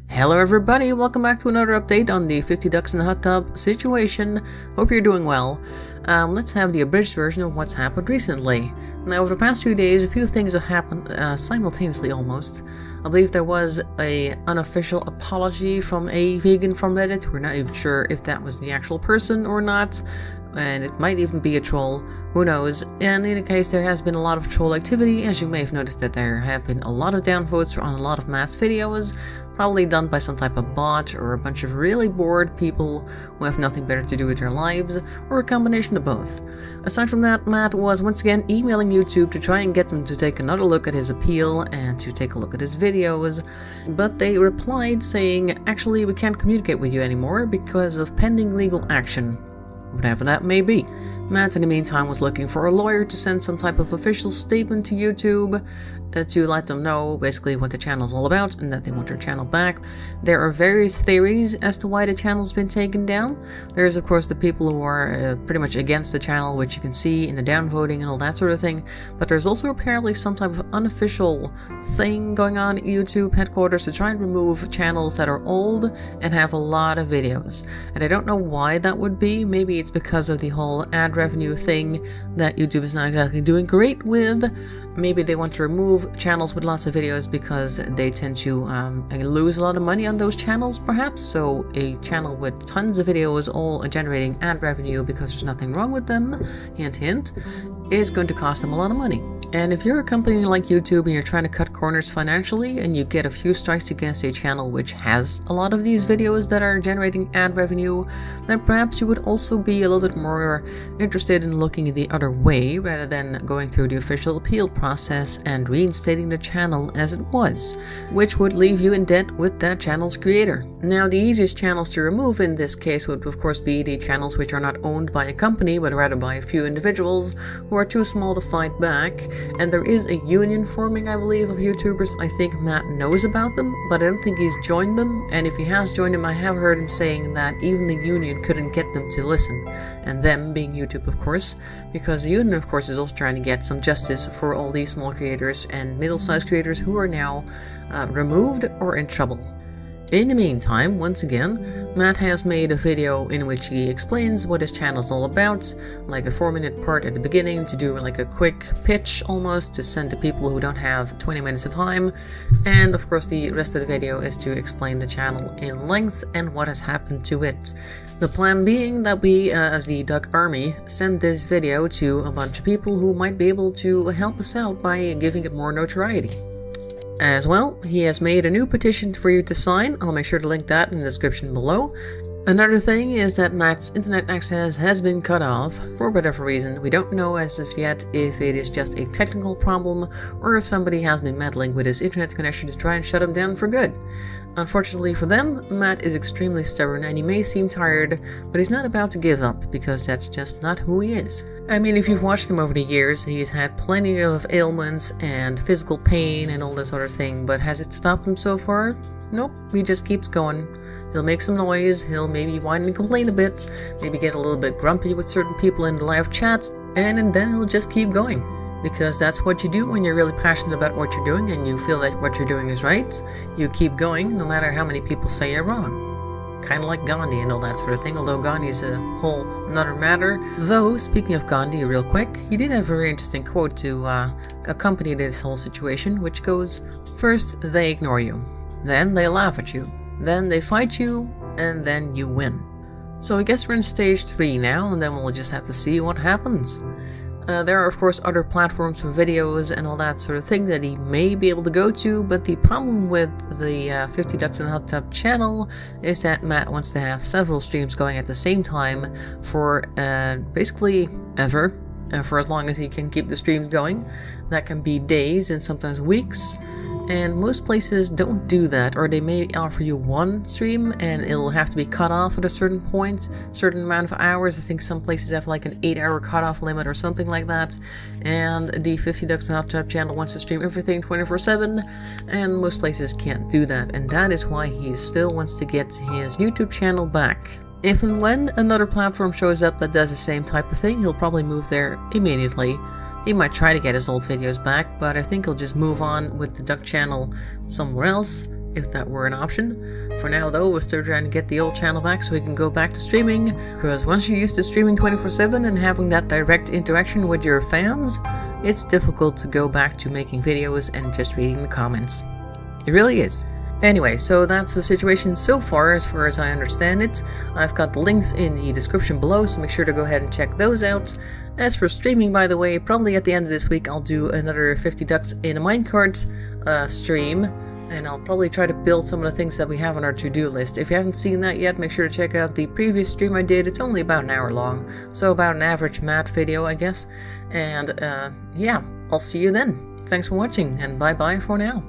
Hello everybody, welcome back to another update on the 50 ducks in the hot tub situation. Hope you're doing well. Let's have the abridged version of what's happened recently. Now, over the past few days, a few things have happened simultaneously almost. I believe there was an unofficial apology from a vegan from Reddit. We're not even sure if that was the actual person or not, and it might even be a troll. Who knows? And in any case, there has been a lot of troll activity, as you may have noticed that there have been a lot of downvotes on a lot of Matt's videos, probably done by some type of bot or a bunch of really bored people who have nothing better to do with their lives, or a combination of both. Aside from that, Matt was once again emailing YouTube to try and get them to take another look at his appeal and to take a look at his videos, but they replied saying, actually we can't communicate with you anymore because of pending legal action. Whatever that may be. Matt, in the meantime, was looking for a lawyer to send some type of official statement to YouTube to let them know basically what the channel is all about and that they want their channel back. There are various theories as to why the channel's been taken down. There's of course the people who are pretty much against the channel, which you can see in the downvoting and all that sort of thing, but there's also apparently some type of unofficial thing going on at YouTube headquarters to try and remove channels that are old and have a lot of videos. And I don't know why that would be. Maybe it's because of the whole ad revenue thing that YouTube is not exactly doing great with. Maybe they want to remove channels with lots of videos because they tend to lose a lot of money on those channels, perhaps. So a channel with tons of videos all generating ad revenue because there's nothing wrong with them, hint hint, is going to cost them a lot of money. And if you're a company like YouTube and you're trying to cut corners financially and you get a few strikes against a channel which has a lot of these videos that are generating ad revenue, then perhaps you would also be a little bit more interested in looking the other way rather than going through the official appeal process and reinstating the channel as it was, which would leave you in debt with that channel's creator. Now, the easiest channels to remove in this case would of course be the channels which are not owned by a company but rather by a few individuals who are too small to fight back. And there is a union forming, I believe, of YouTubers. I think Matt knows about them, but I don't think he's joined them. And if he has joined them, I have heard him saying that even the union couldn't get them to listen. And them being YouTube, of course, because the union, of course, is also trying to get some justice for all these small creators and middle-sized creators who are now removed or in trouble. In the meantime, once again, Matt has made a video in which he explains what his channel is all about, like a 4-minute part at the beginning to do like a quick pitch almost to send to people who don't have 20 minutes of time, and of course the rest of the video is to explain the channel in length and what has happened to it. The plan being that we, as the Duck Army, send this video to a bunch of people who might be able to help us out by giving it more notoriety. As well, he has made a new petition for you to sign. I'll make sure to link that in the description below. Another thing is that Matt's internet access has been cut off for whatever reason. We don't know as of yet if it is just a technical problem or if somebody has been meddling with his internet connection to try and shut him down for good. Unfortunately for them, Matt is extremely stubborn and he may seem tired, but he's not about to give up because that's just not who he is. I mean, if you've watched him over the years, he's had plenty of ailments and physical pain and all this sort of thing, but has it stopped him so far? Nope, he just keeps going. He'll make some noise, he'll maybe whine and complain a bit, maybe get a little bit grumpy with certain people in the live chat, and then he'll just keep going. Because that's what you do when you're really passionate about what you're doing and you feel that what you're doing is right. You keep going no matter how many people say you're wrong. Kind of like Gandhi and all that sort of thing, although Gandhi's a whole another matter. Though, speaking of Gandhi real quick, he did have a very interesting quote to accompany this whole situation, which goes, "First, they ignore you. Then they laugh at you. Then they fight you, and then you win." So I guess we're in stage 3 now, and then we'll just have to see what happens. There are of course other platforms for videos and all that sort of thing that he may be able to go to, but the problem with the 50 Ducks in the Hot Tub channel is that Matt wants to have several streams going at the same time for basically ever, for as long as he can keep the streams going. That can be days and sometimes weeks. And most places don't do that, or they may offer you one stream and it'll have to be cut off at a certain point, certain amount of hours. I think some places have like an 8-hour cutoff limit or something like that. And the 50 Ducks in the Hot Tub channel wants to stream everything 24/7, and most places can't do that. And that is why he still wants to get his YouTube channel back. If and when another platform shows up that does the same type of thing, he'll probably move there immediately. He might try to get his old videos back, but I think he'll just move on with the Duck channel somewhere else if that were an option. For now though, we're still trying to get the old channel back so we can go back to streaming, because once you're used to streaming 24/7 and having that direct interaction with your fans, it's difficult to go back to making videos and just reading the comments. It really is. Anyway, so that's the situation so far as I understand it. I've got the links in the description below, so make sure to go ahead and check those out. As for streaming, by the way, probably at the end of this week I'll do another 50 ducks in a minecart stream, and I'll probably try to build some of the things that we have on our to-do list. If you haven't seen that yet, make sure to check out the previous stream I did. It's only about an hour long, so about an average mat video, I guess. And yeah, I'll see you then. Thanks for watching, and bye-bye for now.